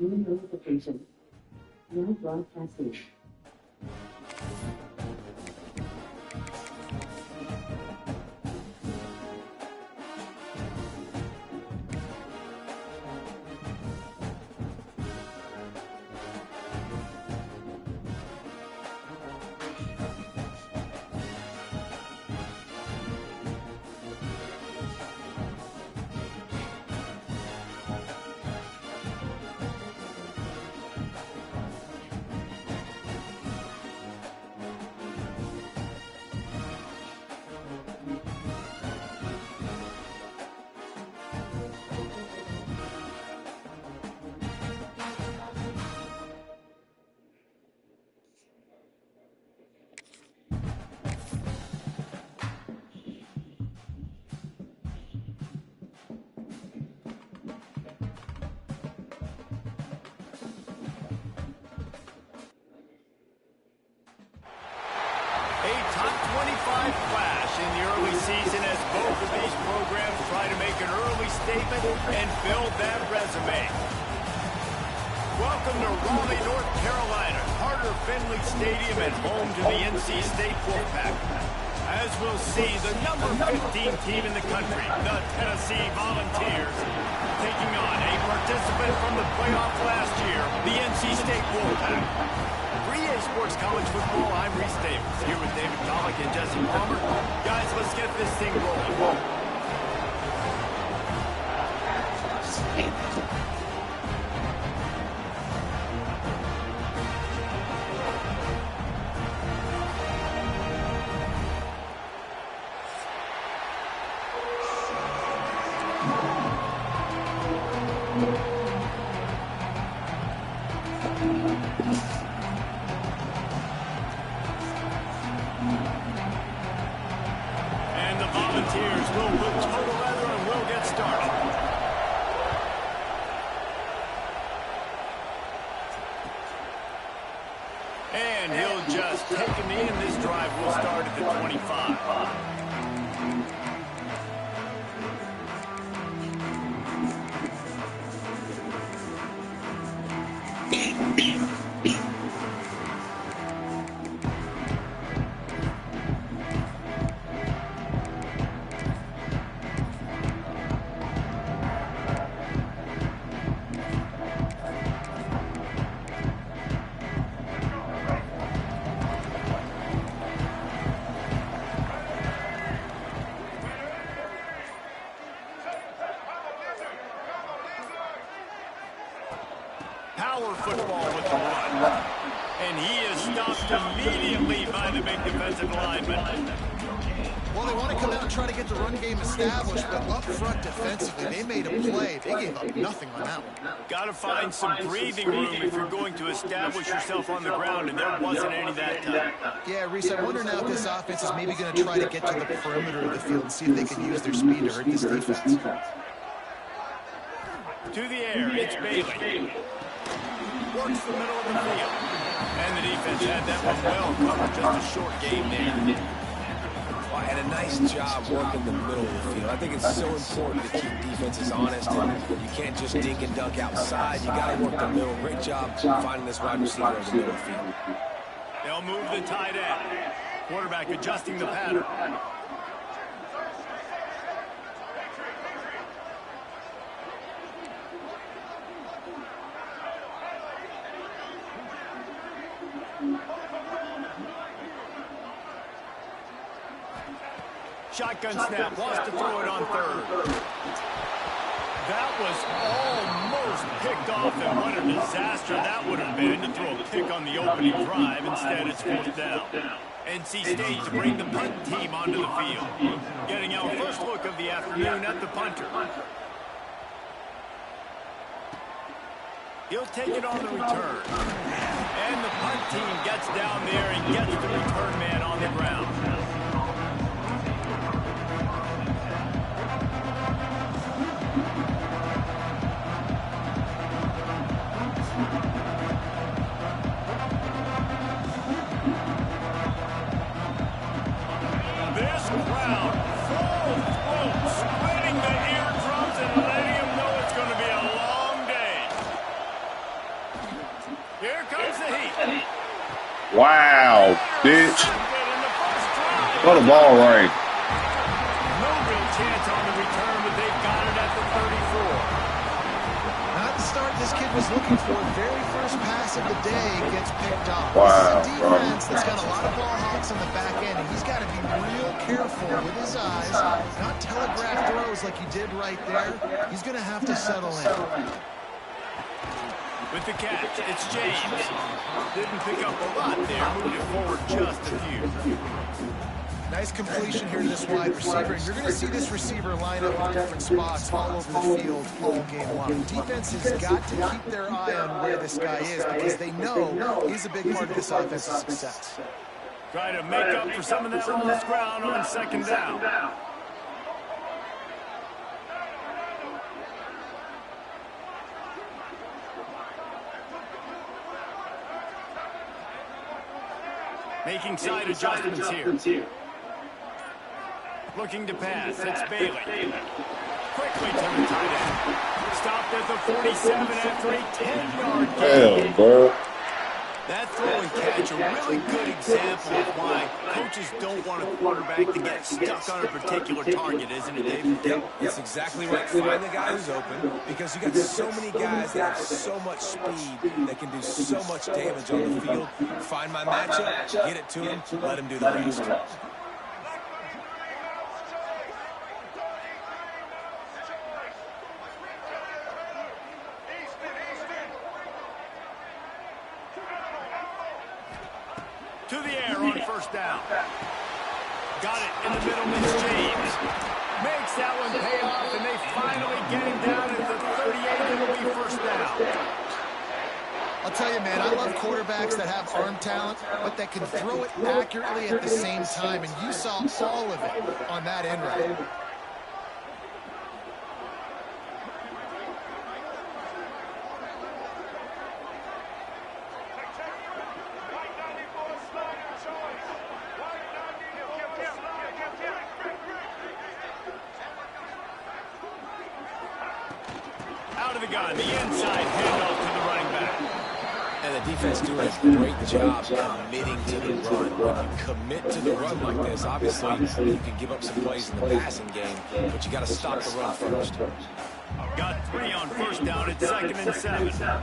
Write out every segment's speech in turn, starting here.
New notification. Now broadcasting. And build that resume. Welcome to Raleigh, North Carolina, Carter Finley Stadium and home to the NC State Wolfpack. As we'll see, the number 15 team in the country, the Tennessee Volunteers, taking on a participant from the playoff last year, the NC State Wolfpack. For EA Sports College Football, I'm Reese Davis, here with David Pollock and Jesse Palmer. Guys, let's get this thing rolling. And the Volunteers will put total leather and we'll get started. And he'll just take him in. This drive will start at the 25. Power football with the run. And he is stopped immediately by the big defensive lineman. Well, they want to come out and try to get the run game established, but up front defensively, they made a play. They gave up nothing on that one. Got to find some breathing room if you're going to establish yourself on the ground, and there wasn't any that time. Yeah, Reese, I wonder now if this offense is maybe going to try to get to the perimeter of the field and see if they can use their speed to hurt this defense. To the air, it's Bailey. Works the middle of the field. And the defense had that one well covered. Just a short game there. Well, and a nice job working the middle of the field. I think it's so important to keep defenses honest. And you can't just dink and dunk outside. You got to work the middle. Great job finding this wide receiver in the middle of the field. They'll move the tight end. Quarterback adjusting the pattern. Shotgun snap, wants to throw it on third. That was almost picked off, and what a disaster that would have been to throw a pick on the opening drive. Instead, it's fourth down. NC State to bring the punt team onto the field. Getting our first look of the afternoon at the punter. He'll take it on the return. And the punt team gets down there and gets the return man on the ground. This crowd full throat, splitting the eardrums and letting them know it's going to be a long day. Wow, bitch. What a ball right. No real chance on the return, but they got it at the 34. Not the start this kid was looking for. Very first pass of the day gets picked off. Wow, This is a defense that's got a lot of ball hawks on the back end, and he's got to be real careful with his eyes, not telegraph throws like he did right there. He's going to have to settle in. With the catch, it's James. Didn't pick up a lot there, moved it forward just a few. Nice completion here to this wide receiver. And you're going to see this receiver line up in different spots all over the field all game long. Defense has got to keep their eye on where this guy is because they know he's a big part of this offensive success. Try to make up for some of that lost ground on second down. Making side adjustments here. Looking to pass. It's Bailey. Quickly to the tight end. Stopped at the 47 after a 10-yard gain. Damn, bro. That throw and catch, a really good example of why coaches don't want a quarterback to get stuck on a particular target, isn't it, Dave? Yep, that's exactly right. Find the guy who's open because you got so many guys that have so much speed that can do so much damage on the field. Find my matchup, get it to him, let him do the rest. To the air on first down. Got it in the middle, Miss James. Makes that one pay off, and they finally get him down at the 38. It'll be first down. I'll tell you, man, I love quarterbacks that have arm talent, but that can throw it accurately at the same time, and you saw all of it on that end route. Out of the gun, the inside handoff to the running back. And the defense doing a great job committing to the run. When you commit to the run like this, obviously you can give up some plays in the passing game, but you got to stop the run first. Got 3 on first down. It's 2nd and 7.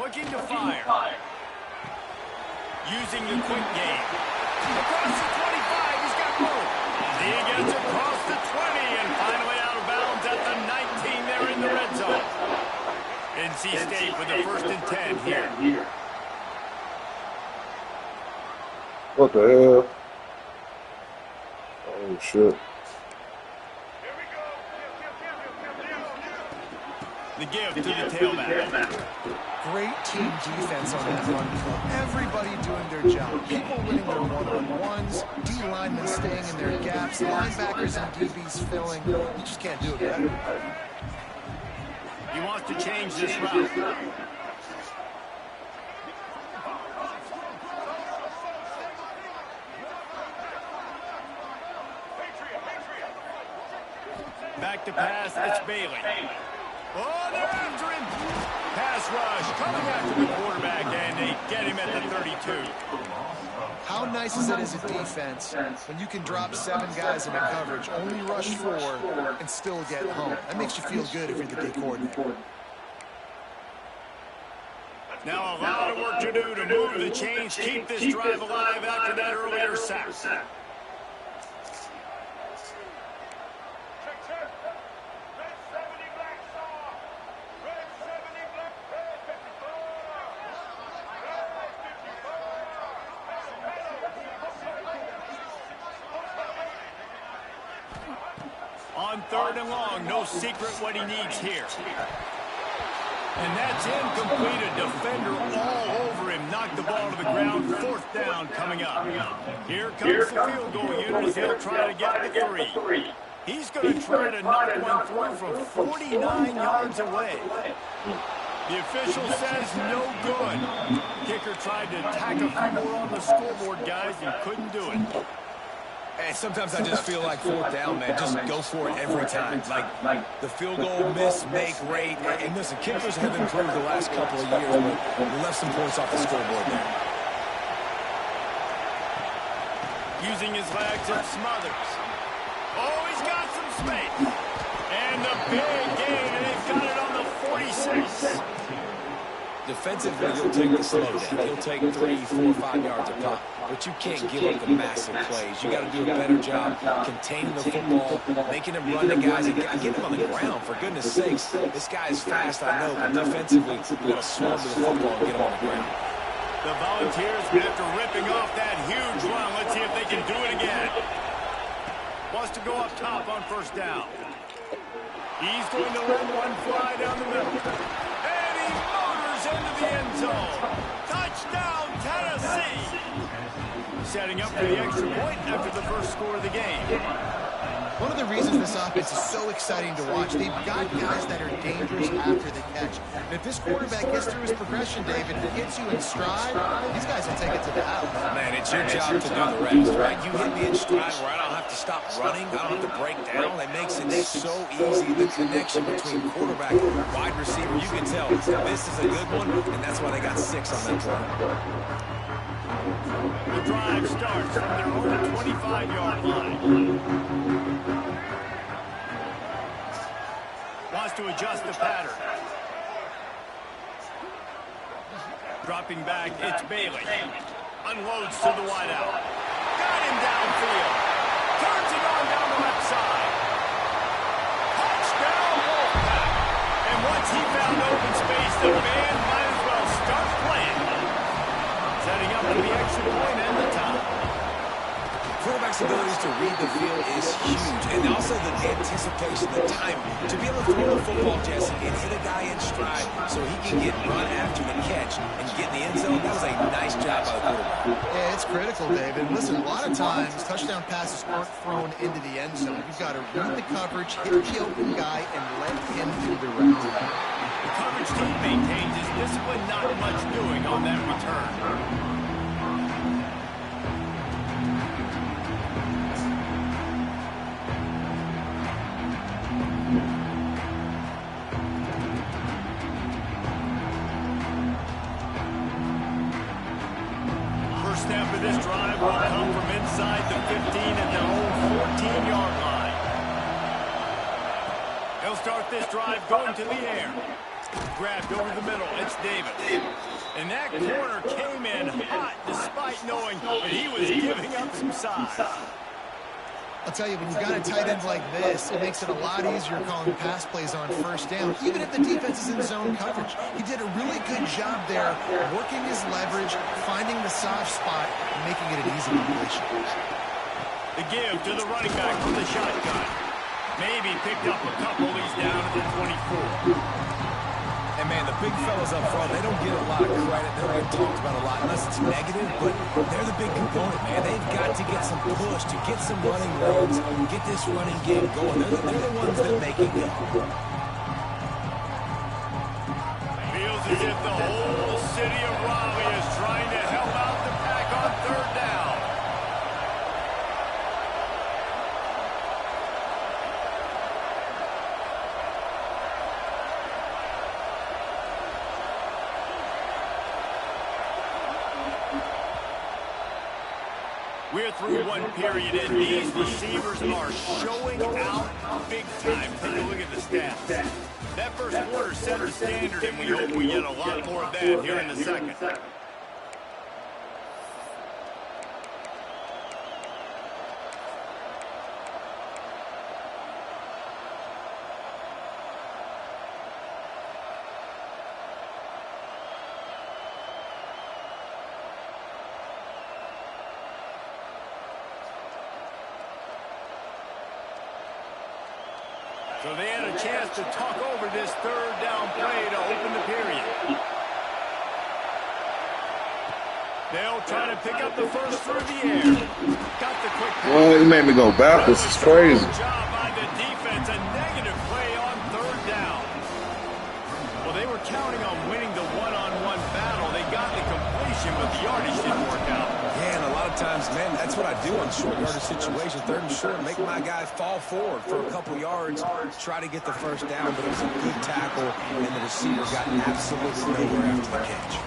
Looking to fire. Using the quick game. Across the 25, he's got room. He gets across the 20 and finally out of bounds at the 19 there in the red zone. NC State with the 1st and 10 here. What the hell? Oh, shit. The give to the tailback. Great team defense on that run. Everybody doing their job. People winning their one-on-ones, D-linemen staying in their gaps, linebackers and DBs filling. You just can't do it better. He wants to change this route. Back to pass, it's Bailey. Oh, they're after him. Pass rush coming after the quarterback, and they get him at the 32. How nice is it as a defense when you can drop 7 guys into coverage, only rush 4, and still get home? That makes you feel good if you're the D coordinator. Now a lot of work to do to move the chains, keep this drive alive after that earlier sack. On 3rd and long, no secret what he needs here. And that's incomplete. A defender all over him. Knocked the ball to the ground. 4th down coming up. Here comes the field goal unit as he'll try to get the 3. He's going to try to knock one through from 49 yards away. The official says no good. Kicker tried to tack a few on the scoreboard, guys, and couldn't do it. And sometimes I just feel like fourth down, man. Just go for it every time. Like the field goal, miss, make, rate. And listen, kickers have improved the last couple of years, but we left some points off the scoreboard there. Using his legs, it Smothers. Oh, he's got some space. And the big gain, and they've got it on the 46. Defensively, you'll take the slow down. You'll take 3, 4, 5 yards a pop. But you can't give up the massive plays. You got to do a better job containing the football, making him run the guys, and getting him on the ground. For goodness sakes, this guy is fast, I know, but defensively, you got to swarm to the football and get him on the ground. The Volunteers, after ripping off that huge run, let's see if they can do it again. Wants to go up top on first down. He's going to let one fly down the middle. And he motors into the end zone. Touchdown, Tennessee. Setting up for the extra point after the first score of the game. One of the reasons this offense is so exciting to watch, they've got guys that are dangerous after the catch. And if this quarterback gets through his progression, David, and gets you in stride, these guys will take it to the house. Man, it's your job to do the rest, right? You hit me in stride where I don't have to stop running. I don't have to break down. It makes it so easy. The connection between quarterback and wide receiver, you can tell this is a good one, and that's why they got 6 on that play. The drive starts from their own 25-yard line. Wants to adjust the pattern. Dropping back, it's Bailey. Unloads to the wideout. Got him downfield. Turns it on down the left side. Touchdown, Wolfpack. And once he found open space, the man might as well start playing. Setting up for the extra point and the top. Quarterback's abilities to read the field is huge, and also the anticipation, the timing. To be able to throw the football, Jesse, and hit a guy in stride so he can get run after the catch and get in the end zone, that was a nice job by the quarterback. Yeah, it's critical, David. Listen, a lot of times, touchdown passes aren't thrown into the end zone. You've got to read the coverage, hit the open guy, and let him do the rest. The coverage team maintains his discipline, not much doing on that return. Snap of this drive will come from inside the 15 at their own 14-yard line. He'll start this drive going to the air. Grabbed over the middle. It's Davis. And that corner came in hot despite knowing that he was giving up some size. I'll tell you, when you've got a tight end like this, it makes it a lot easier calling pass plays on first down, even if the defense is in zone coverage. He did a really good job there, working his leverage, finding the soft spot, and making it an easy completion. The give to the running back from the shotgun. Maybe picked up a couple. He's down at the 24. And, man, the big fellas up front, they don't get a lot of credit. They don't get talked about a lot unless it's negative, but they're the big component, man. They've got to get some push, to get some running lanes, get this running game going. They're the ones that make it go. Feels as if the whole city of Raleigh is trying to help out the Pack on third down. We're through one period, and these receivers are showing out big time. Take a look at the stats. That first quarter set the standard, and we hope we get a lot more of that here in the second. So they had a chance to talk over this third down play to open the period. They'll try to pick up the first through the air. Got the quick pass. Well, he made me go backwards. It's crazy. Good job by the defense. A negative play on third down. Well, they were counting on of times, man, that's what I do on short yardage situations. 3rd and short, make my guy fall forward for a couple yards, try to get the first down, but it was a good tackle, and the receiver got absolutely nowhere after the catch.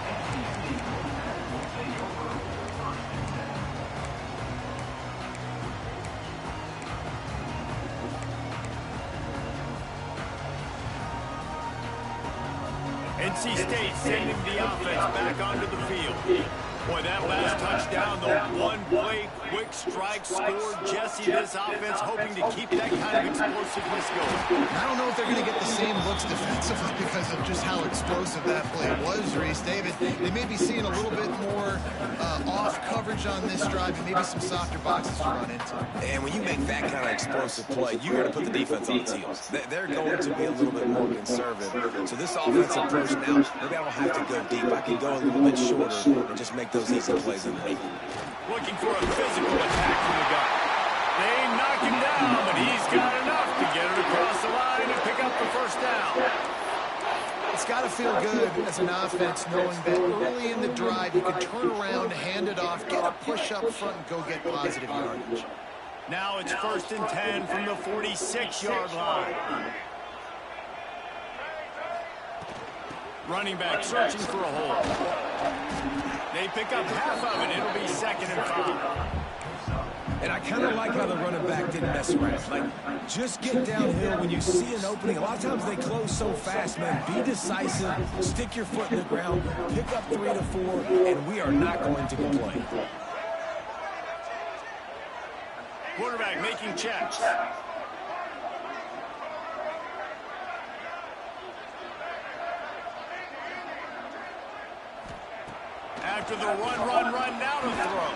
NC State sending the offense back onto the field. Boy, that last touchdown, the one-play quick strike scored. Jesse, this offense hoping to keep that kind of explosiveness going. I don't know if they're going to get the same looks defensively because of just how explosive that play was, Reese. David, they may be seeing a little bit more off coverage on this drive and maybe some softer boxes to run into. And when you make that kind of explosive play, you got to put the defense on its heels. They're going to be a little bit more conservative. So this offensive first now, maybe I don't have to go deep. I can go a little bit shorter and just make those easy plays in the league. Looking for a physical attack from the guy. They knock him down, but he's got enough to get it across the line and pick up the first down. It's got to feel good as an offense knowing that early in the drive you can turn around, hand it off, get a push up front, and go get positive yardage. Now it's 1st and 10 from the 46-yard line. Running back searching for a hole. They pick up half of it. It'll be 2nd and 5. And I kind of like how the running back didn't mess around. Like, just get downhill when you see an opening. A lot of times they close so fast, man. Be decisive, stick your foot in the ground, pick up 3 to 4, and we are not going to complain. Quarterback making checks. After the run, now to throw.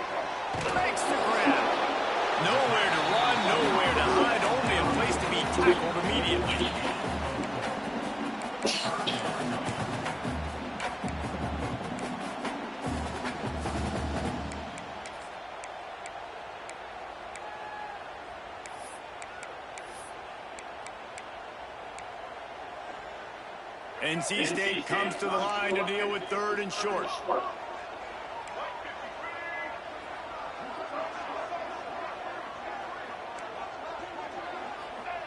Makes the grab. Nowhere to run, nowhere to hide, only a place to be tackled immediately. NC State comes to the line to deal with 3rd and short.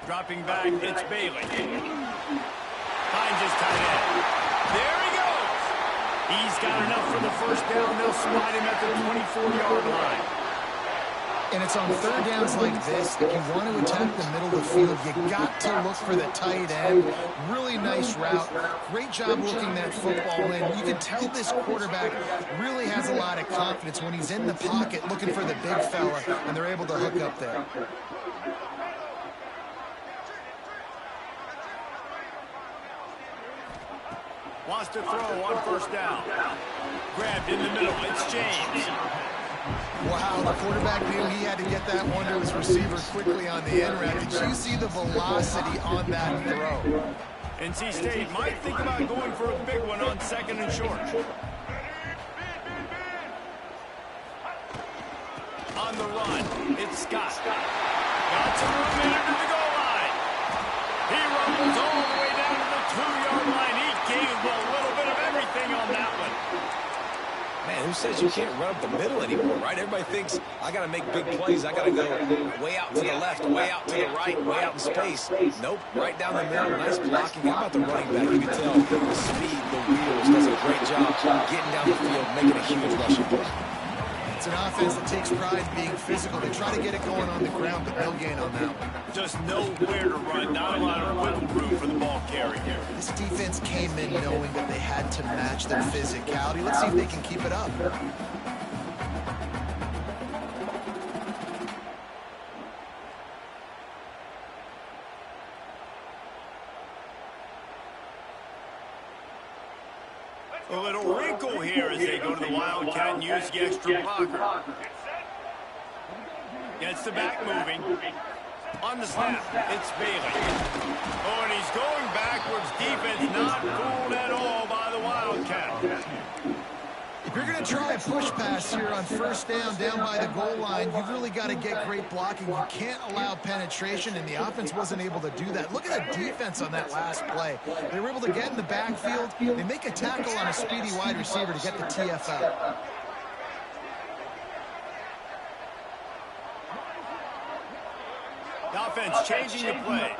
Dropping back, it's Bailey. Finds his tight end. There he goes. He's got enough for the first down. They'll slide him at the 24-yard line. And it's on 3rd downs like this that you want to attack the middle of the field. You got to look for the tight end. Really nice route. Great job looking that football in. You can tell this quarterback really has a lot of confidence when he's in the pocket looking for the big fella, and they're able to hook up there. Wants to throw on 1st down. Grabbed in the middle. It's James. Wow, the quarterback knew he had to get that one to his receiver quickly on the end route. Did you see the velocity on that throw? NC State might think about going for a big one on 2nd and short. On the run, it's Scott. Got some room in under the goal line. He rumbles all the way down to the 2-yard line. He gave a little bit of everything on that one. Man, who says you can't run up the middle anymore, right? Everybody thinks, I got to make big plays. I got to go way out to the left, way out to the right, way out in space. Nope, right down the middle. Nice blocking. How about the running back? You can tell the speed, the wheels, does a great job getting down the field, making a huge rushing play. It's an offense that takes pride in being physical. They try to get it going on the ground, but they'll gain on that one. Just nowhere to run. Not a lot of wiggle room for the ball carrier. This defense came in knowing that they had to match their physicality. Let's see if they can keep it up. A little wrinkle here as they go to the Wildcat and use the extra blocker. Gets the back moving. On the snap, it's Bailey. Oh, and he's going backwards. Defense not fooled at all by the Wildcat. If you're going to try a push pass here on 1st down, down by the goal line, you've really got to get great blocking. You can't allow penetration, and the offense wasn't able to do that. Look at the defense on that last play. They were able to get in the backfield. They make a tackle on a speedy wide receiver to get the TF out. The offense changing the play.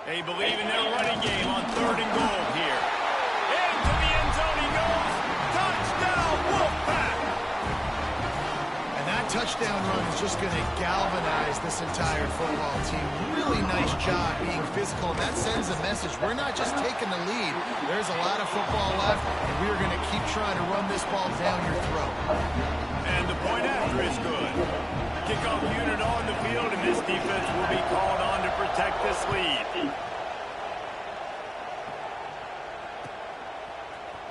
They believe in their running game on 3rd and goal here. Into the end zone he goes. Touchdown, Wolfpack! And that touchdown run is just going to galvanize this entire football team. Really nice job being physical, and that sends a message. We're not just taking the lead. There's a lot of football left, and we're going to keep trying to run this ball down your throat. And the point after is good. Kickoff unit on the field, and this defense will be called on to protect this lead.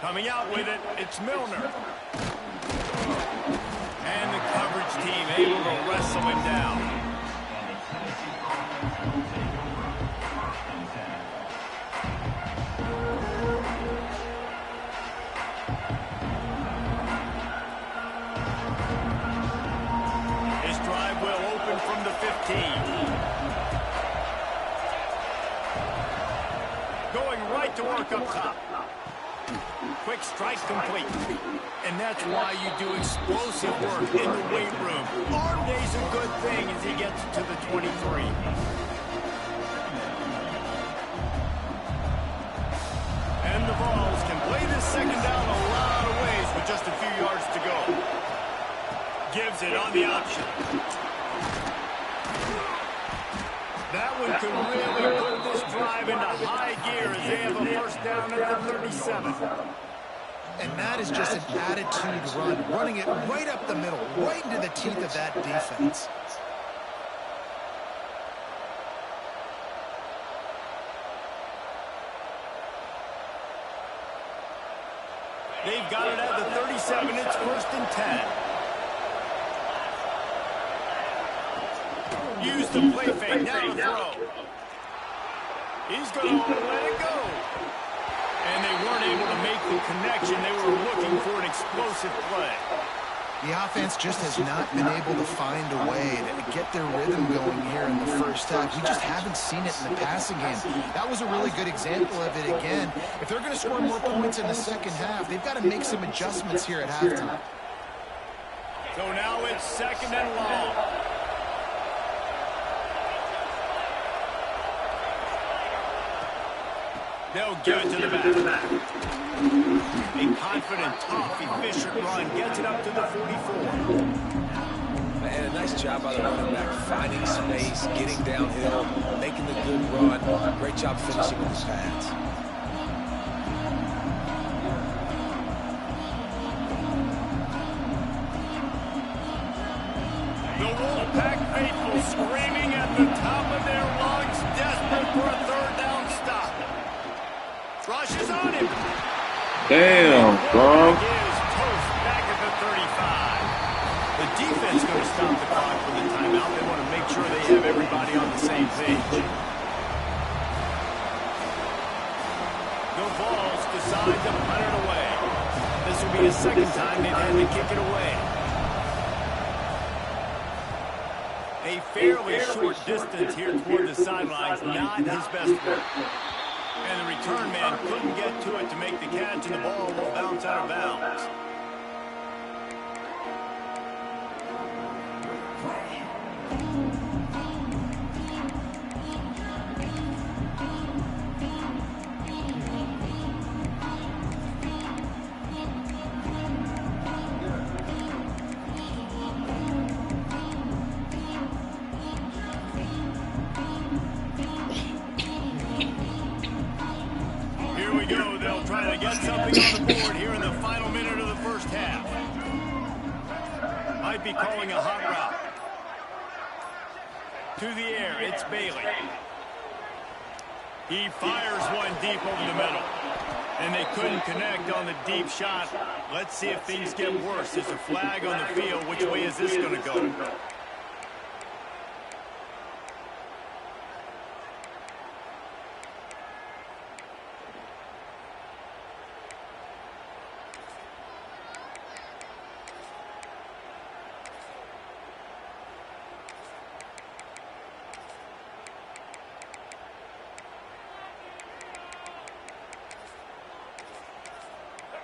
Coming out with it, it's Milner. And the coverage team able to wrestle him down. His drive will open from the 15. Going right to work up top. Quick strike complete. And that's why you do explosive work in the weight room. Arm day's a good thing as he gets to the 23. And the Vols can play this second down a lot of ways with just a few yards to go. Gives it on the option. That one could really put this drive into high gear as they have a first down at the 37. And that is just an attitude run, running it right up the middle, right into the teeth of that defense. They've got it at the 37. It's 1st and 10. Use the play fake. Now the throw. He's going to let it go. And they weren't able to make the connection. They were looking for an explosive play. The offense just has not been able to find a way to get their rhythm going here in the first half. We just haven't seen it in the passing game. That was a really good example of it again. If they're going to score more points in the second half, they've got to make some adjustments here at halftime. So now it's 2nd and long. They'll give it to the back. A confident, tough, efficient run gets it up to the 44. And a nice job by the running back, finding space, getting downhill, making the good run. Great job finishing with the pass. The Wolfpack faithful screaming at the top of their lungs, desperate for a 3rd down stop. Rush is on him. Damn, bro. Is toast back at the 35. The defense going to stop the clock for the timeout. They want to make sure they have everybody on the same page. The Vols decide to punt it away. This will be the 2nd time they've had to kick it away. A fairly short distance here toward the sidelines, not his best work. And the return man couldn't get to it to make the catch, and the ball will bounce out of bounds. Something on the board here in the final minute of the first half. Might be calling a hot route. To the air, it's Bailey. He fires one deep over the middle. And they couldn't connect on the deep shot. Let's see if things get worse. There's a flag on the field. Which way is this going to go?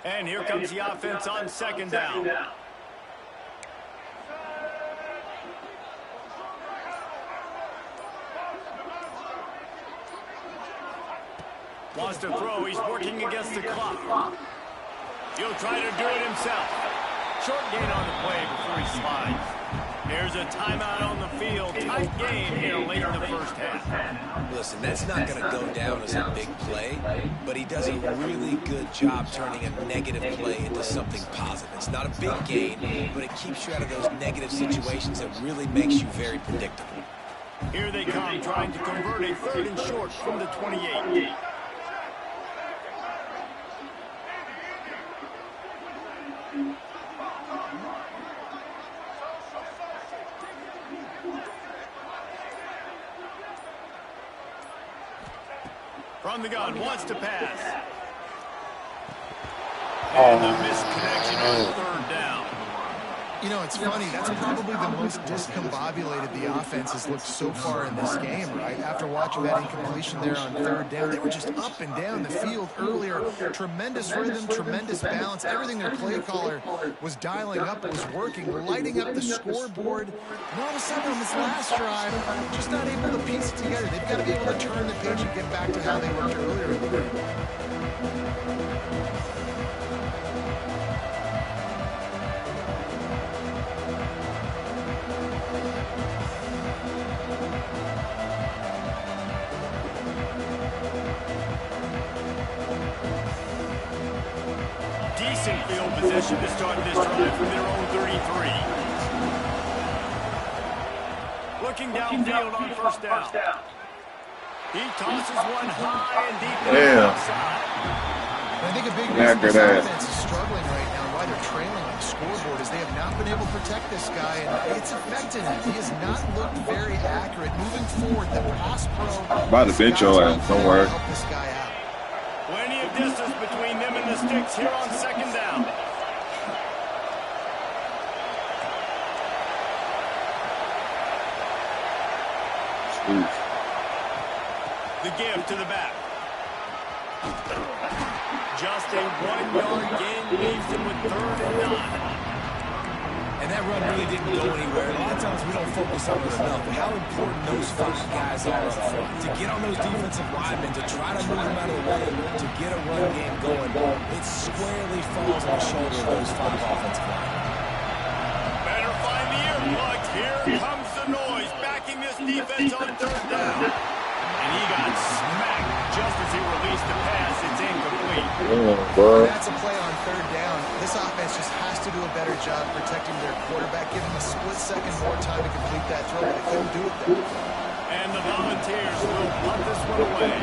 And here comes the offense on second down. Wants to throw. He's working against the clock. He'll try to do it himself. Short gain on the play before he slides. There's a timeout on the field. Tight game here late in the first half. Listen, that's not going to go down as a big play, but he does a really good job turning a negative play into something positive. It's not a big gain, but it keeps you out of those negative situations and really makes you very predictable. Here they come, trying to convert a 3rd and short from the 28. From the gun, wants to pass. And the misconnection on 3rd down. You know, it's funny. That's probably the most discombobulated the offense has looked so far in this game, right? After watching that incompletion there on 3rd down, they were just up and down the field earlier. Tremendous rhythm, tremendous balance. Everything their play caller was dialing up was working, lighting up the scoreboard. And all of a sudden on this last drive, just not able to piece it together. They've got to be able to turn the page and get back to how they worked earlier in the game. Decent field position to start this drive from their own 33. Looking downfield on 1st down. He tosses one high and deep outside. I think a big reason this offense is struggling right now, why they're trailing on the scoreboard, is they have not been able to protect this guy, and it's affected him. He has not looked very accurate. Moving forward, the pass pro about to bench your ass, don't worry. Help this guy out. Plenty of distance between them and the sticks here on 2nd down. The give to the back. Just a 1-yard gain leaves him with 3rd and 9. And that run really didn't go anywhere. A lot of times we don't focus on it enough, but how important those 5 guys are up front. To get on those defensive linemen, to try to move them out of the way, to get a run game going, it squarely falls on the shoulder of those 5 offensive linemen. Better find the earplugs. Here comes the noise, backing this defense on 3rd down. And he got smacked just as he released the pass. It's incomplete. That's a play on 3rd down. This offense just has to do a better job protecting their quarterback, give him a split second more time to complete that throw, but they couldn't do it there. And the Volunteers will punt this one away.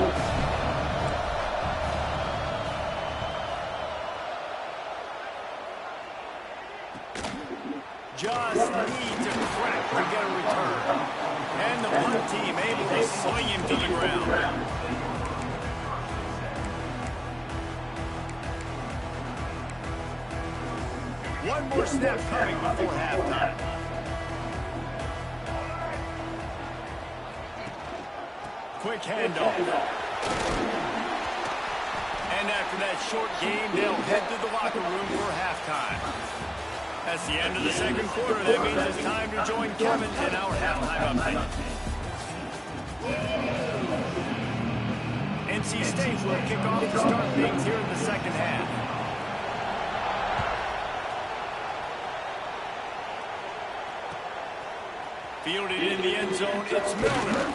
Just needs a crack to get a return. And the punt team able to swing him to the ground. One more snap coming before halftime. Quick handoff. And after that short game, they'll head to the locker room for halftime. That's the end of the 2nd quarter. That means it's time to join Kevin in our halftime update. NC State will kick off to start things here in the 2nd half. Fielded in the end zone, it's Milner.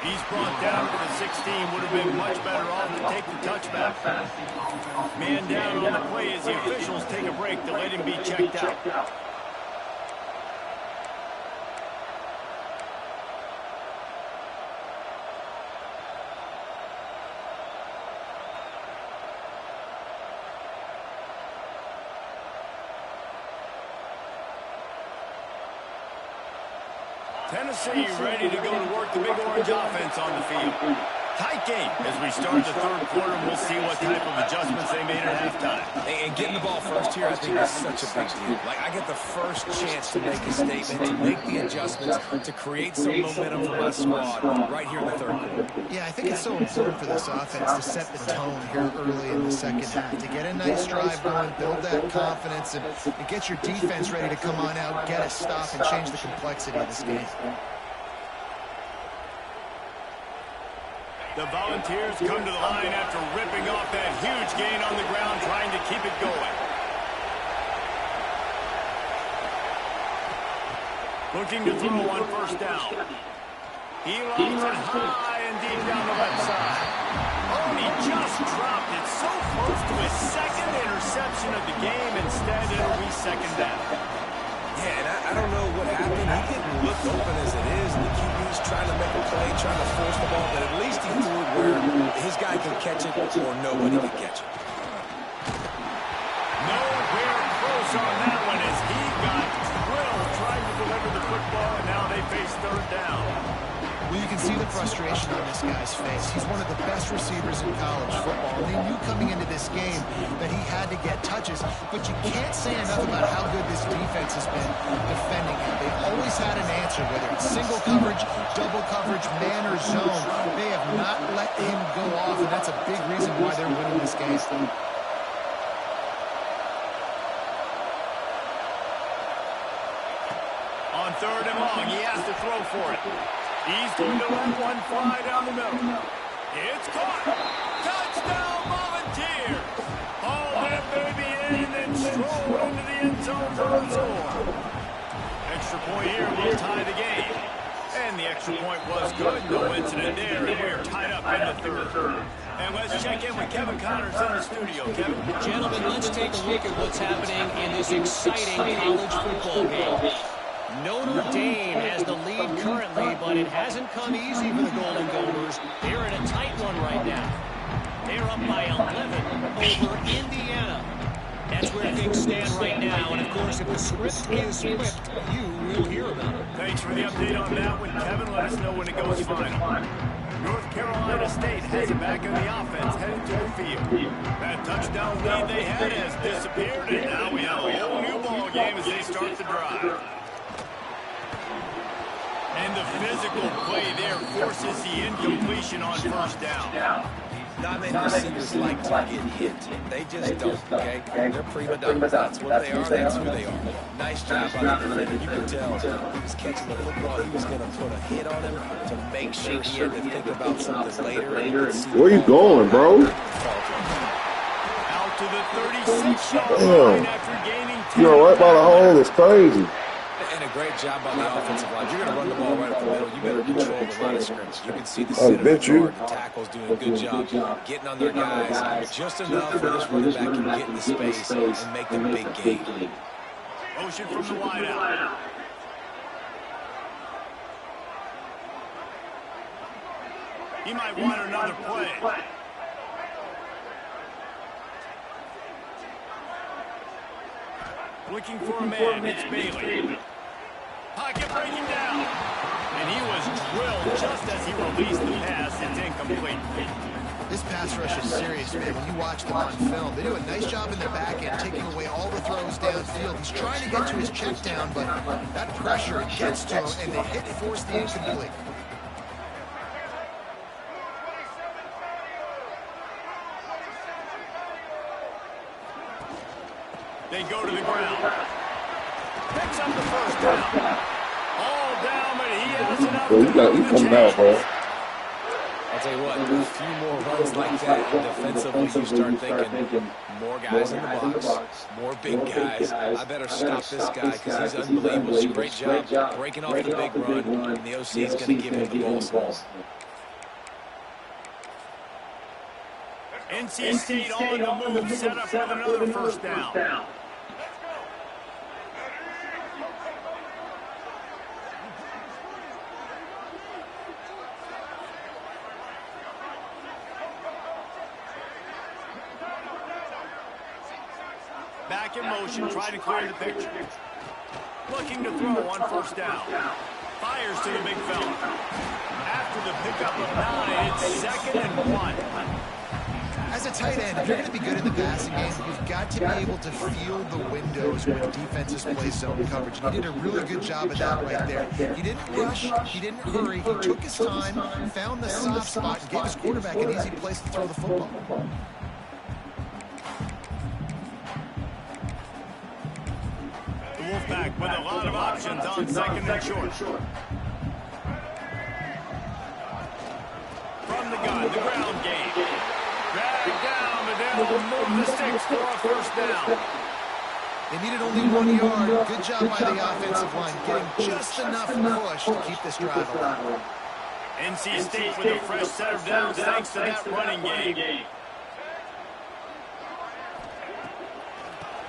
He's brought down to the 16. Would have been much better off to take the touchback. Man down on the play as the officials take a break to let him be checked out. Tennessee ready to go to work the Big Orange offense on the field. tight game as we start the third quarter, and we'll see what type of adjustments they made at halftime. And getting the ball first here, I think is such a big deal. Like, I get the first chance to make a statement, to make the adjustments, to create some momentum for my squad right here in the third quarter. Yeah, I think it's so important for this offense to set the tone here early in the second half, to get a nice drive going, build that confidence, and get your defense ready to come on out, get a stop, and change the complexity of this game. The Volunteers come to the line after ripping off that huge gain on the ground, trying to keep it going. Looking to throw on first down. He lofts it high and deep down the left side. Oh, and he just dropped it so close to his second interception of the game. Instead, it'll be second down. Yeah, and I don't know what happened. He didn't look open as it is, and the QB's trying to make a play, trying to force the ball, but at least he threw it where his guy could catch it or nobody could catch it. Nowhere close on that one as he got drilled trying to deliver the football, and now they face third down. Well, you can see the frustration on this guy's face. He's one of the best receivers in college football. They knew coming into this game that he had to get touches, but you can't say enough about how good this defense has been defending him. They've always had an answer, whether it's single coverage, double coverage, man or zone. They have not let him go off, and that's a big reason why they're winning this game. On third and long, he has to throw for it. He's going to let one fly down the middle. It's caught. Touchdown, Volunteers. Haul that baby in and then stroll into the end zone for a score. Extra point here will tie the game. And the extra point was good. No incident there, and we're tied up in the third. And let's check in with Kevin Connors in the studio. Kevin? Gentlemen, let's take a look at what's happening in this exciting college football game. Notre Dame has the lead currently, but it hasn't come easy for the Golden Gophers. They're in a tight one right now. They're up by 11 over Indiana. That's where things stand right now, and of course, if the script is flipped, you will hear about it. Thanks for the update on that one, Kevin. Let us know when it goes final. North Carolina State has it back in the offense, heading to the field. That touchdown lead they had has disappeared, and now we have a whole new ball game as they start the drive. And the physical play there forces the incompletion on first down. Not many receivers like to get hit. They just don't, okay? They're prima donnas. That's what they are. That's who they are. Nice job by the defender. You could tell he was catching the football. He was going to put a hit on him to make sure he had to think about something later. Where you going, bro? Out to the 36-yard line after gaining 10. You're right by the hole. It's crazy. And a great job by the offensive line. You're going to run the ball right up the middle. You better control the line of scrimmage. You can see the center of the guard, the tackles doing a good job getting on their guys just enough for this running back can get into space and make the big gain. Motion from the wide out. He might want another play. Looking for a man, it's Bailey. Pocket breaking down. And he was drilled just as he released the pass. It's incomplete. This pass rush is serious, man. When you watch them on film, they do a nice job in the back end, taking away all the throws downfield. He's trying to get to his check down, but that pressure gets to him, and the hit forced the incomplete. They go to the ground. Picks up the first down. All down, but he has enough. You coming out, bro. I'll tell you what, a few more runs like that, defensively, you start thinking more guys in the box, more big guys. I better stop this guy because he's unbelievable. It's a great job breaking off the big run, and the OC is going to give him the ball small. NC State on the move, set up with another first down. Back in motion, trying to clear the picture. Looking to throw on first down. Fires to the big fella. after the pickup of 9, it's 2nd and 1. As a tight end, if you're going to be good in the passing game, you've got to be able to feel the windows when defenses play zone coverage. And he did a really good job of that right there. He didn't rush, he didn't hurry, he took his time, found the soft spot, and gave his quarterback an easy place to throw the football. The Wolfpack with a lot of options on 2nd and short. From the gun, the ground game. Drag down, but they'll move the sticks for a 1st down. They needed only 1 yard. Good job by the offensive line, getting just enough push to keep this drive alive. NC State with a fresh set of downs thanks to that running game.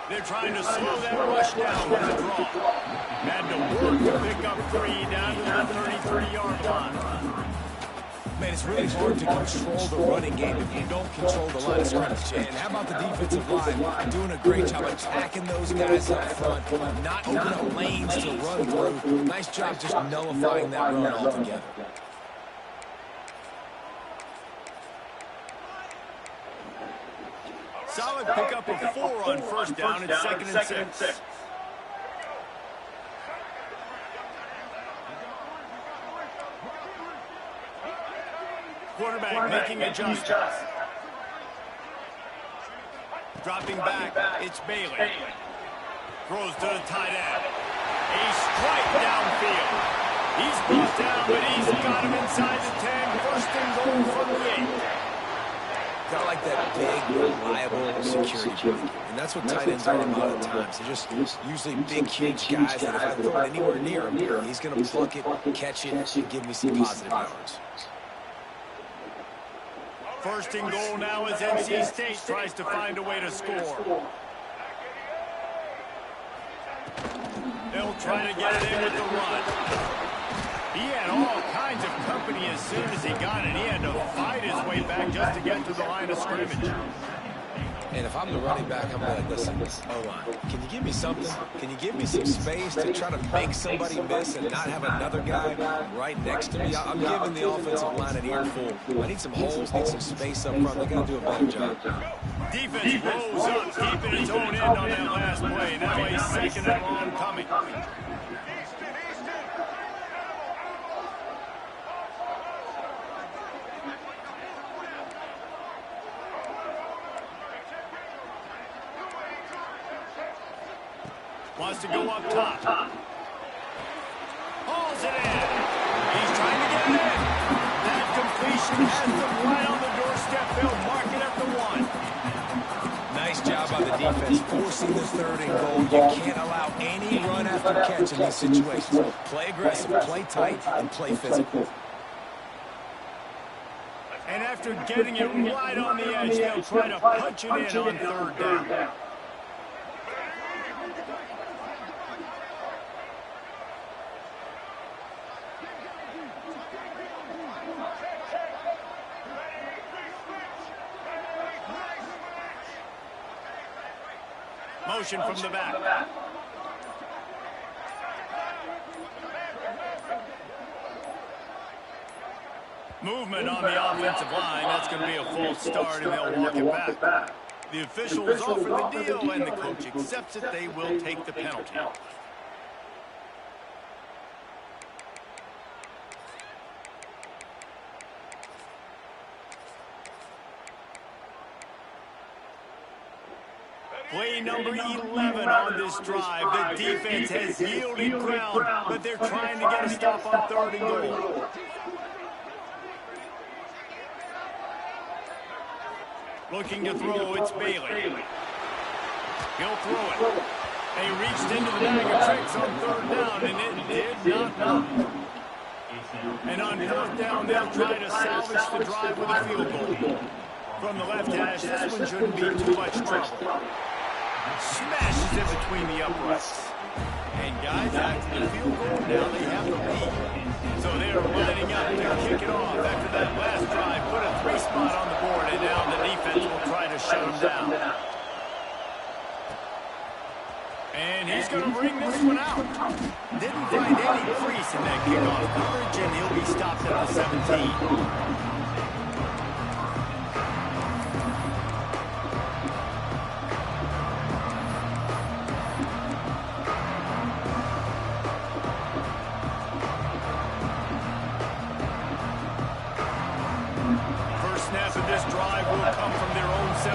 They're trying to slow that rush down with a draw. Had to work to pick up 3 down to the 33-yard line. Man, it's really hard to control the running game if you don't control the line of scrimmage. And how about the defensive line doing a great job attacking those guys up front, not opening up lanes to run through. Nice job just nullifying that run altogether. Solid pickup of 4 on 1st down. It's 2nd and 6. Quarterback making adjustments. Dropping back, it's Bailey. Throws to the tight end. A strike downfield. He's brought down, but he's got him inside the 10. 1st and goal from the 8. Kind of like that big, reliable security blanket. And that's what tight ends are a lot of times. They're just usually big, huge guys that if I throw it anywhere near him, he's going to pluck it, catch it, and give me some positive yards. 1st and goal now as NC State tries to find a way to score. They'll try to get it in with the run. He had all kinds of company as soon as he got it. He had to fight his way back just to get to the line of scrimmage. And if I'm the running back, I'm like, listen, O-line, can you give me something? Can you give me some space to try to make somebody miss and not have another guy right next to me? I'm giving the offensive line an earful. I need some holes, need some space up front. They got to do a better job. Defense rolls up, keeping its own end on that last play. Now a 2nd and long coming. Wants to go up top. Hauls it in. He's trying to get it in. That completion has them right on the doorstep. They'll mark it at the 1. Nice job by the defense, forcing the 3rd and goal. You can't allow any run after catch in these situations. Play aggressive, play tight, and play physical. And after getting it right on the edge, they'll try to punch it in on 3rd down. Motion from the back. Movement on the offensive line. That's going to be a false start, and they'll walk it back. The officials offer the deal, and the coach accepts it. They will take the penalty. Play number 11 on this drive. The defense has yielded ground, but they're trying to get a stop on 3rd and goal. Looking to throw, it's Bailey. He'll throw it. They reached into the bag of tricks on 3rd down, and it did not work. And on 4th down, they'll try to salvage the drive with a field goal. From the left hash, this one shouldn't be too much trouble. Smashes it between the uprights. And guys, after the field goal, now they have the lead. So they're lining up to kick it off after that last drive. Put a 3 spot on the board, and now the defense will try to shut them down. And he's going to bring this one out. Didn't find any crease in that kickoff coverage, and he'll be stopped at the 17. First snap of this drive will come from their own 17.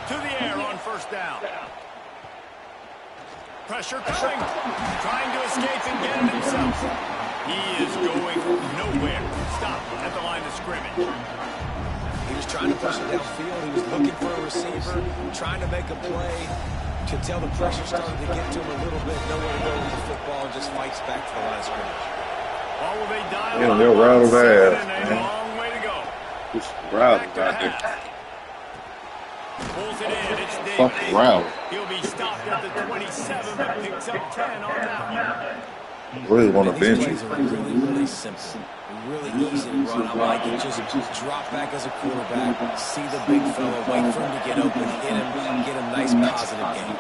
To the air on first down. Pressure coming. Trying to escape and get it himself. He is going nowhere. Stop at the line of scrimmage. He was trying to push it downfield. He was looking for a receiver, trying to make a play. Could tell the pressure started to get to him a little bit. Nowhere to go with the football and just fights back to the line of scrimmage. Or will they dial Yeah, they'll rattle their ass, a long way to go. Just rattle out there. Pulls it in. It's Davis. Fucking rattle. He'll be stopped at the 27, but picks up 10 on that one. Really want to bench These plays are really simple. Really easy to run. I like it. Just drop back as a quarterback. See the big fella. Wait for him to get open. Hit him. Get a nice positive game.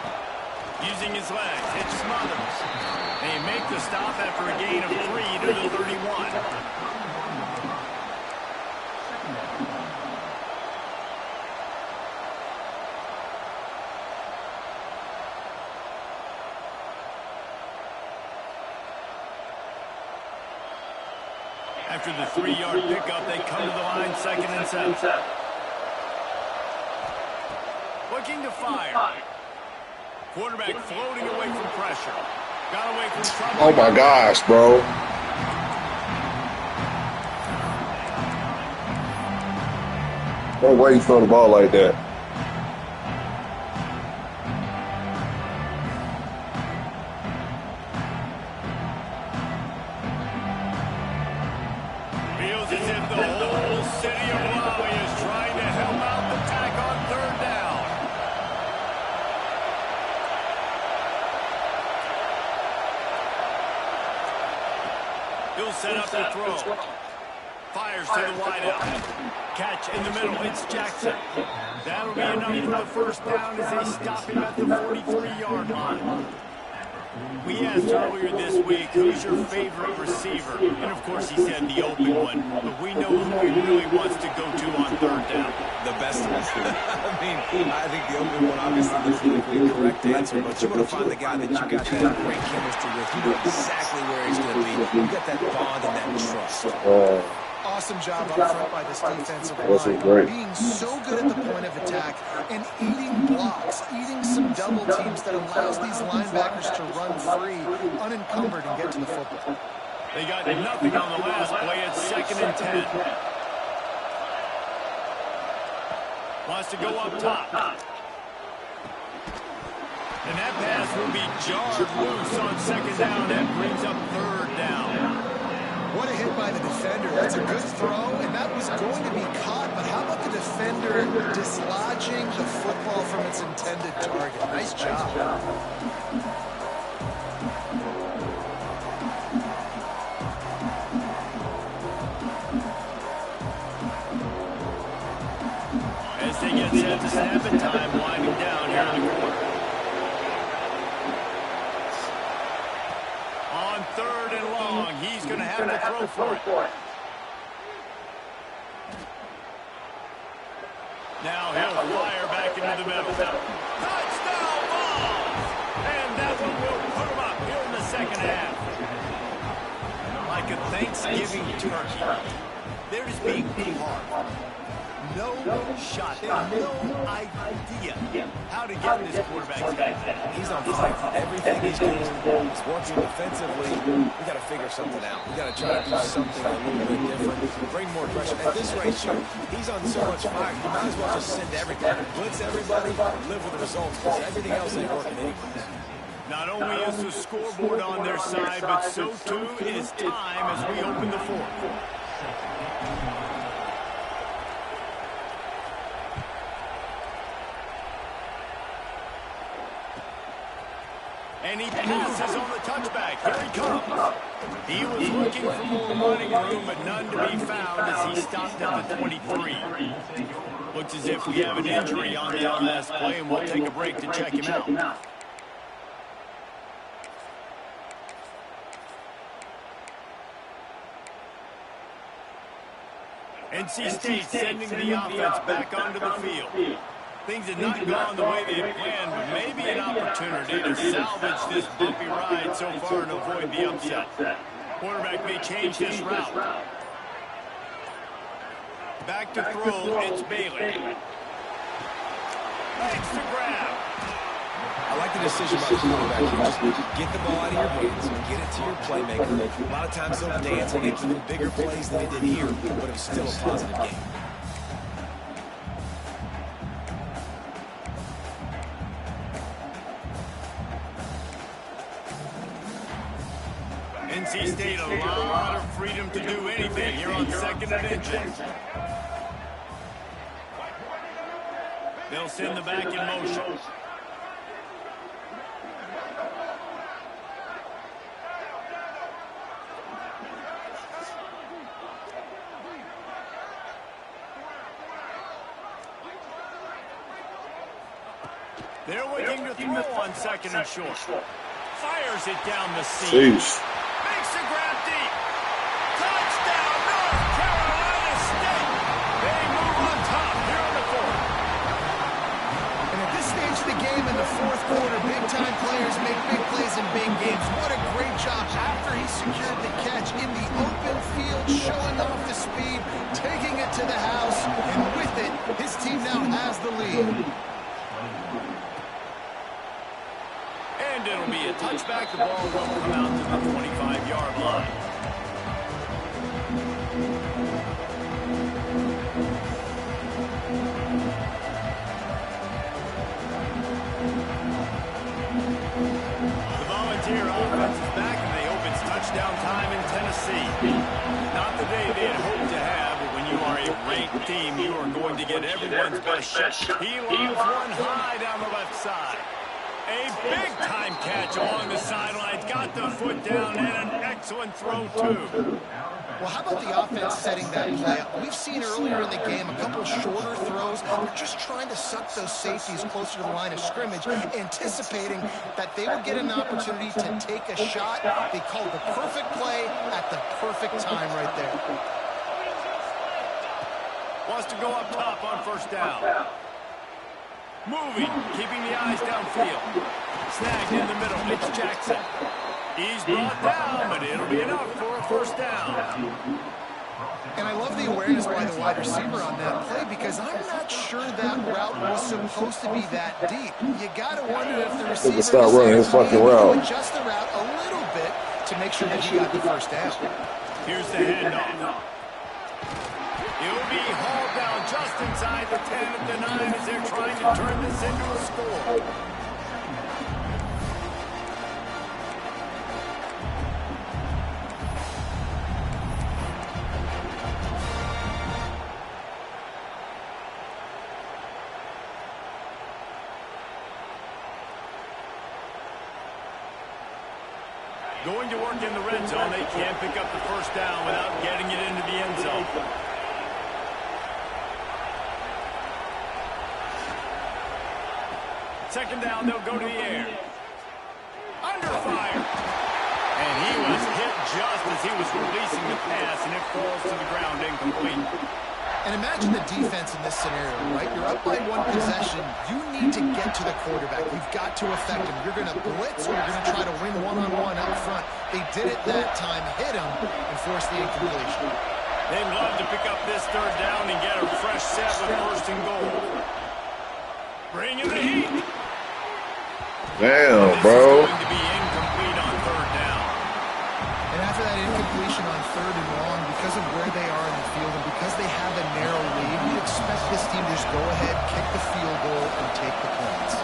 Using his legs. It smothers. They make the stop after a gain of 3 to the 31. After the 3-yard pickup, they come to the line, 2nd and 7. Looking to fire. Quarterback floating away from pressure. Got away from trouble. Oh my gosh, bro. No way you throw the ball like that. Feels as if the whole city of Maui is trying to help out the tack on 3rd down. He'll set up the throw. Fires to the wideout. Catch in the middle. It's Jackson. That'll be enough for the first down as they stop him at the 43-yard line. We asked earlier this week, who's your favorite receiver? And, of course, he said the open one. But we know who he really wants to go to on 3rd down. The best one. I think the open one obviously is the correct answer, but you want to find the guy that you got that great chemistry with. You know exactly where he's going to be. You got that bond and that trust. Awesome job up front by this defensive Great. line. Being so good at the point of attack and eating blocks, eating some double teams that allows these linebackers to run free, unencumbered, and get to the football. They got nothing on the last play. It's 2nd and 10. Wants to go up top. And that pass will be jarred loose on 2nd down. That brings up 3rd down. What a hit by the defender. That's a good throw, and that was going to be caught. But how about the defender dislodging the football from its intended target? Nice job. As they get set to snap it, time winding down here in the corner. On 3rd and long, he's going to have to throw for it. Now he'll fire back into the middle. Touchdown ball! And that one will put him up here in the 2nd half. Like a Thanksgiving turkey. They're just being hard. No shot. They have no idea how to get in this quarterback's head. He's on fire. Everything he's doing is working defensively. We got to figure something out. We got to try to do something a little bit different. Bring more pressure. At this ratio, he's on so much fire. You might as well just send everything. Blitz everybody. Live with the results because everything else ain't working anyways. Not only is the scoreboard on their side, but so too is time as we open the 4th. And he passes on the touchback. Here he comes. He was looking for more running room, but none to be found as he stopped at the 23. Looks as if we have an injury on that last play, and we'll take a break to check him out. NC State sending the offense back onto the field. Things have not gone the way they had planned, but maybe an opportunity to salvage this bumpy ride so far and avoid the upset. Quarterback may change this route. Back to throw, it's Bailey. Makes the grab. I like the decision by the quarterback here. Just get the ball out of your hands, get it to your playmaker. A lot of times they'll dance and get even bigger plays than they did here, but it was still a positive game. NC State a lot of freedom to do anything here on 2nd and inches. They'll send the back in motion. They're looking to throw on 2nd and short. Fires it down the seam. Makes a grab deep. Touchdown, North Carolina State. They move on top here on the 4th. And at this stage of the game in the 4th quarter, big-time players make big plays in big games. What a great job after he secured the catch in the open field, showing off the speed, taking it to the house, and with it, his team now has the lead. And it'll be a touchback. The ball will come out to the 25-yard line. The Volunteer offense is back, and they opens touchdown time in Tennessee. Not the day they had hoped to have, but when you are a ranked team, you are going to get everyone's best shot. He loves one high down the left side. A big-time catch along the sidelines. Got the foot down and an excellent throw, too. Well, how about the offense setting that play up? We've seen earlier in the game a couple shorter throws. They're just trying to suck those safeties closer to the line of scrimmage, anticipating that they would get an opportunity to take a shot. They called the perfect play at the perfect time right there. Wants to go up top on 1st down. Moving, keeping the eyes downfield. Snagged in the middle, it's Jackson. He's brought down, but it'll be enough for a 1st down. And I love the awareness by the wide receiver on that play, because I'm not sure that route was supposed to be that deep. You got to wonder if the receiver start running his fucking route. Adjust the route a little bit to make sure that he got the 1st down. Here's the handoff. He'll be hauled down just inside the 10 at the 9 as they're trying to turn this into a score. Going to work in the red zone. They can't pick up the 1st down without getting it into the end zone. Second down, they'll go to the air. Under fire. And he was hit just as he was releasing the pass, and it falls to the ground incomplete. And imagine the defense in this scenario, right? You're up by 1 possession. You need to get to the quarterback. You've got to affect him. You're going to blitz, or you're going to try to win one-on-one up front. They did it that time, hit him, and forced the incompletion. They'd love to pick up this 3rd down and get a fresh set with 1st and goal. Bringing the heat. Damn, bro. This is going to be incomplete on 3rd down. And after that incompletion on 3rd and long, because of where they are in the field and because they have a narrow lead, you expect this team to just go ahead, kick the field goal, and take the points.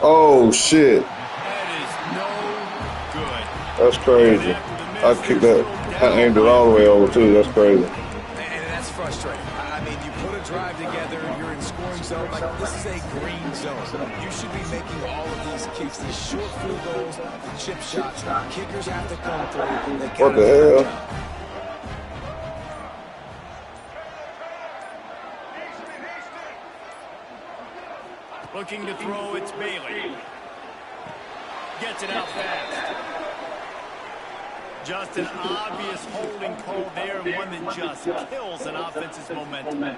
Oh, shit. That is no good. That's crazy. I kicked that. I aimed it all the way over, too. That's crazy. And that's frustrating. I mean, you put a drive together, you're in scoring zone. Like, this is a green zone. You should be making all of these kicks, these short field goals, the chip shots. Kickers have to come through. They What the hell? Looking to throw, it's Bailey. Gets it out fast. Just an obvious holding call there, and one that just kills an offense's momentum.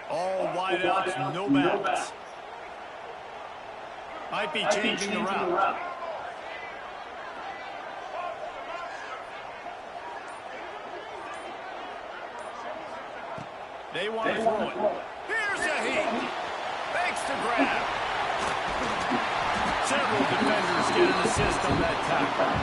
All wideouts, no backs. Might be changing the route. They want to throw it. Here's a heat. Thanks to grab. Several defenders get an assist on that tackle.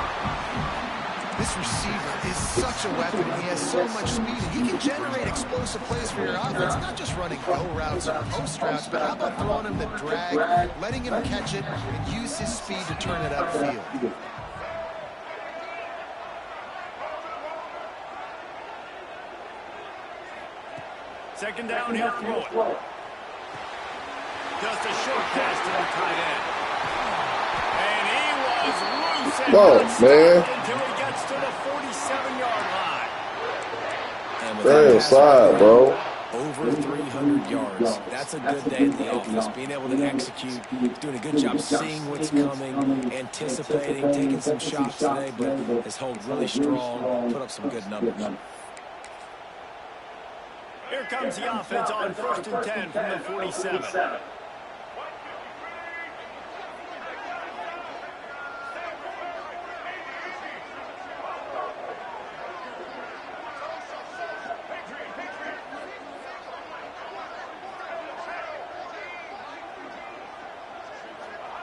This receiver is such a weapon, and he has so much speed. He can generate explosive plays for your offense, not just running go routes or post routes, but how about throwing him the drag, letting him catch it, and use his speed to turn it upfield. Second down, he'll throw it. Just a short pass to the tight end. And he was loose and man. until he gets to the 47-yard line. And with Damn, that side, bro. Over 300 yards. That's a good day at the office. Being able to execute, doing a good job seeing what's coming, anticipating, taking some shots today, but has held really strong, put up some good numbers. Here comes the offense on 1st and 10 from the 47.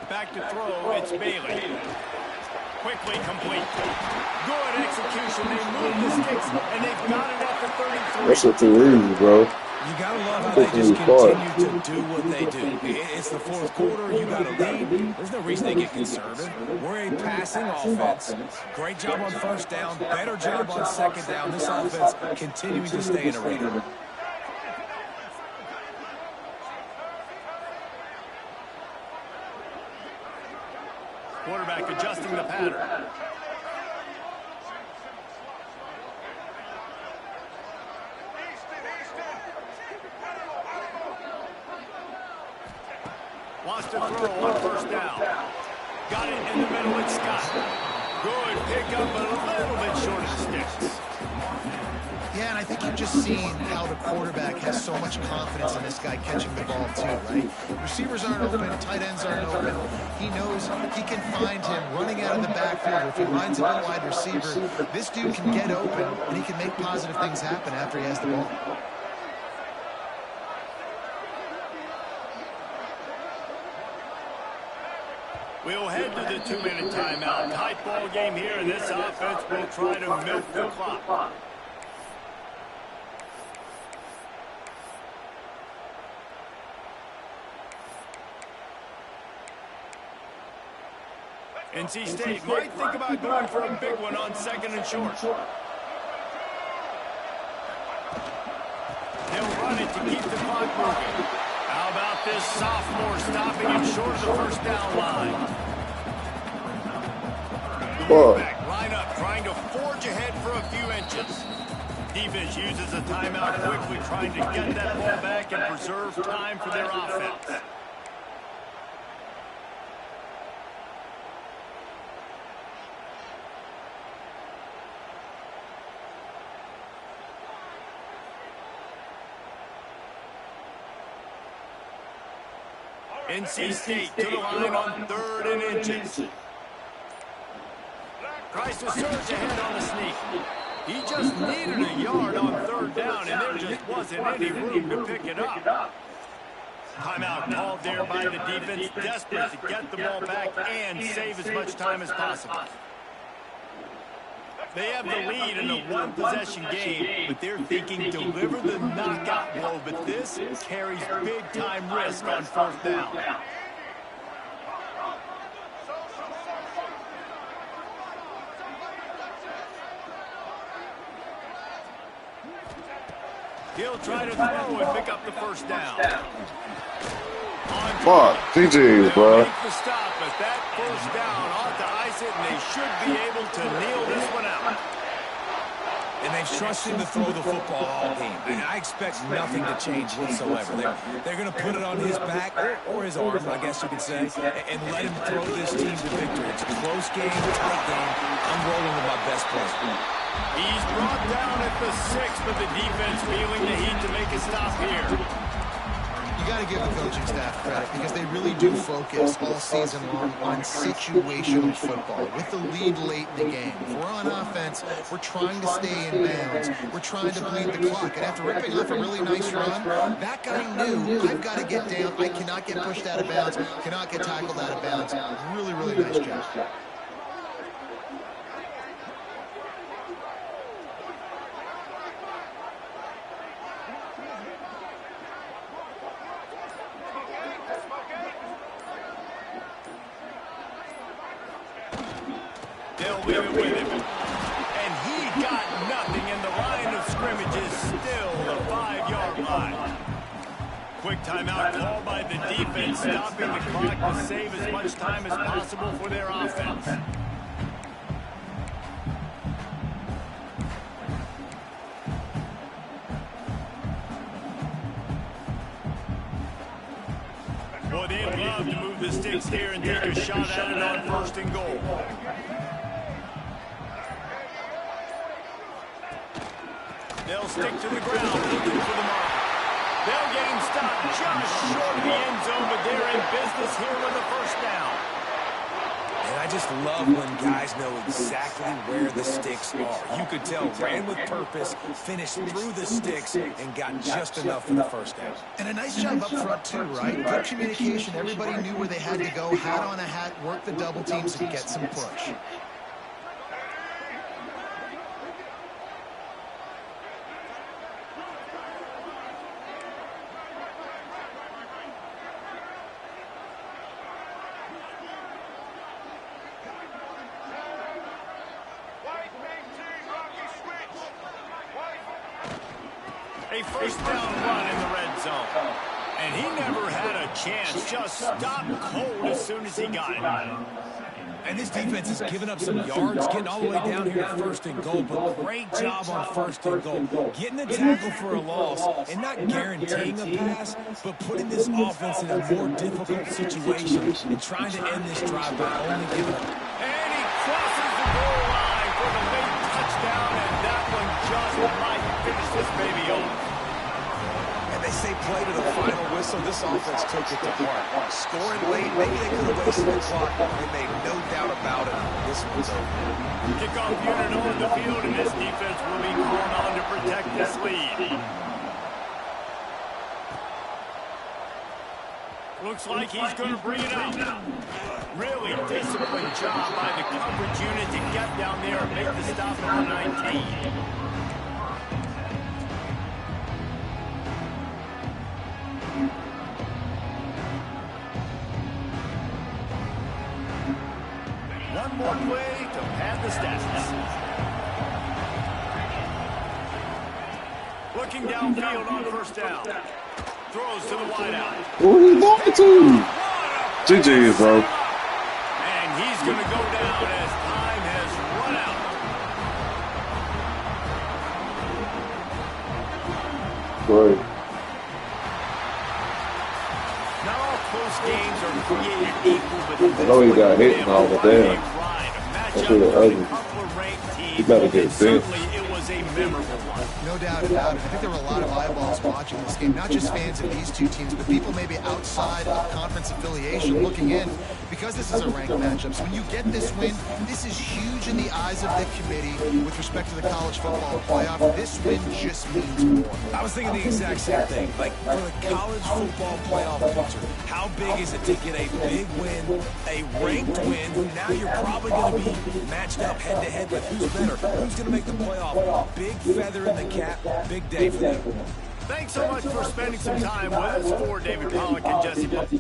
Back to throw, it's Bailey. Quickly complete. Good execution. They move the sticks, and they've got it at the 33. That's what too easy, bro. You gotta love how they just continue to do what they do. It's the fourth quarter. You got to lead. There's no reason they get conservative. We're a passing offense. Great job on first down. Better job on second down. This offense continuing to stay in a rhythm. Quarterback adjusting the pattern. Wants to throw on first down. Got it in the middle, it's Scott. Good pickup, but a little bit short of the sticks. Yeah, and I think you've just seen how the quarterback has so much confidence in this guy catching the ball too, right? Receivers aren't open, tight ends aren't open. He knows he can find him running out of the backfield. If he lines up a wide receiver, this dude can get open, and he can make positive things happen after he has the ball. We'll head to the 2-minute timeout. Tight ball game here, and this offense will try to milk the clock. NC State might think about going for a big one on 2nd and short. They'll run it to keep the clock moving. How about this sophomore stopping him short of the first down line? Back line up, trying to forge ahead for a few inches. Defense uses a timeout quickly, trying to get that ball back and preserve time for their offense. NC State to the line on 3rd and inches. Tries to surge ahead on the sneak. He just needed a yard on 3rd down, and there just wasn't any room to pick it up. Timeout called there by the defense, desperate to get the ball back and save as much time as possible. They have the lead in a one-possession game, but they're thinking deliver the knockout blow, but this carries big-time risk on fourth down. He'll try to throw and pick up the first down. Fuck, TJ's, bro. Make the stop, but that first down ought to ice it, and they should be able to kneel this one out. And they've trusted him to throw the football all game. And I expect nothing to change whatsoever. They're going to put it on his back, or his arm, I guess you could say, and let him throw this team to victory. It's a close game, tight game. I'm rolling with my best play. He's brought down at the 6, but the defense feeling the heat to make a stop here. You got to give the coaching staff credit because they really do focus all season long on situational football. With the lead late in the game, if we're on offense, we're trying to stay in bounds. We're trying to bleed the clock. And after ripping off a really nice run, that guy knew, I've got to get down. I cannot get pushed out of bounds, cannot get tackled out of bounds. Really, really nice job. They'll leave it with him. And he got nothing, and the line of scrimmage is still the 5-yard line. Quick timeout called by the defense, stopping the clock to save as much time as possible for their offense. Boy, they'd love to move the sticks here and take a shot at it on 1st and goal. They'll stick to the ground, looking for the mark. They'll get him stopped just short of the end zone, but they're in business here with a first down. And I just love when guys know exactly where the sticks are. You could tell, ran with purpose, finished through the sticks, and got just enough for the first down. And a nice job up front, too, right? Good communication. Everybody knew where they had to go. Hat on a hat, work the double teams, and get some push. A first down run in the red zone. And he never had a chance. Just stopped cold as soon as he got it. And this defense has given up some yards, getting all the way down here to 1st and goal, but great job on 1st and goal. Getting the tackle for a loss and not guaranteeing a pass, but putting this offense in a more difficult situation and trying to end this drive by only giving up. And he crosses the goal line for the late touchdown, and that one just might finish this baby off. And they say play to the final whistle. This offense took it to heart. Scoring late, maybe they could have wasted the clock. They made no doubt about it. This one's over. Kickoff unit on the field, and this defense will be called on to protect this lead. Looks like he's going to bring it out. Really disciplined job by the coverage unit to get down there and make the stop at the 19. One more play to pad the stats. Looking downfield on first down. Throws to the wideout. Who he going to? GG, bro. And he's going to go down as time has run out. Right. Not all close games are created equal, but this I know he got hit and all, but damn. That That's really ugly. couple of ranked teams. You better get bent. Certainly, it was a memorable one. No doubt about it. I think there were a lot of eyeballs watching this game, not just fans of these two teams, but people maybe outside of conference affiliation looking in, because this is a ranked matchup. So when you get this win, this is huge in the eyes of the committee with respect to the college football playoff. This win just means more. I was thinking the exact same thing. Like, for the college football playoff picture, how big is it to get a big win, a ranked win? Now you're probably going to be matched up head-to-head with who's better, who's going to make the playoff. Big feather in the cap, big day for them. Thanks so much for spending some time with us. For David Pollock and Jesse Blitz.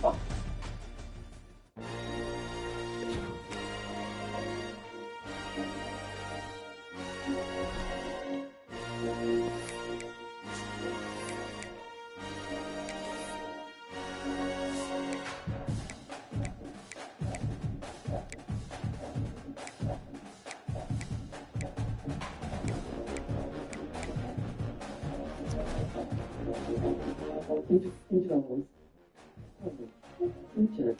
Controls. Feature.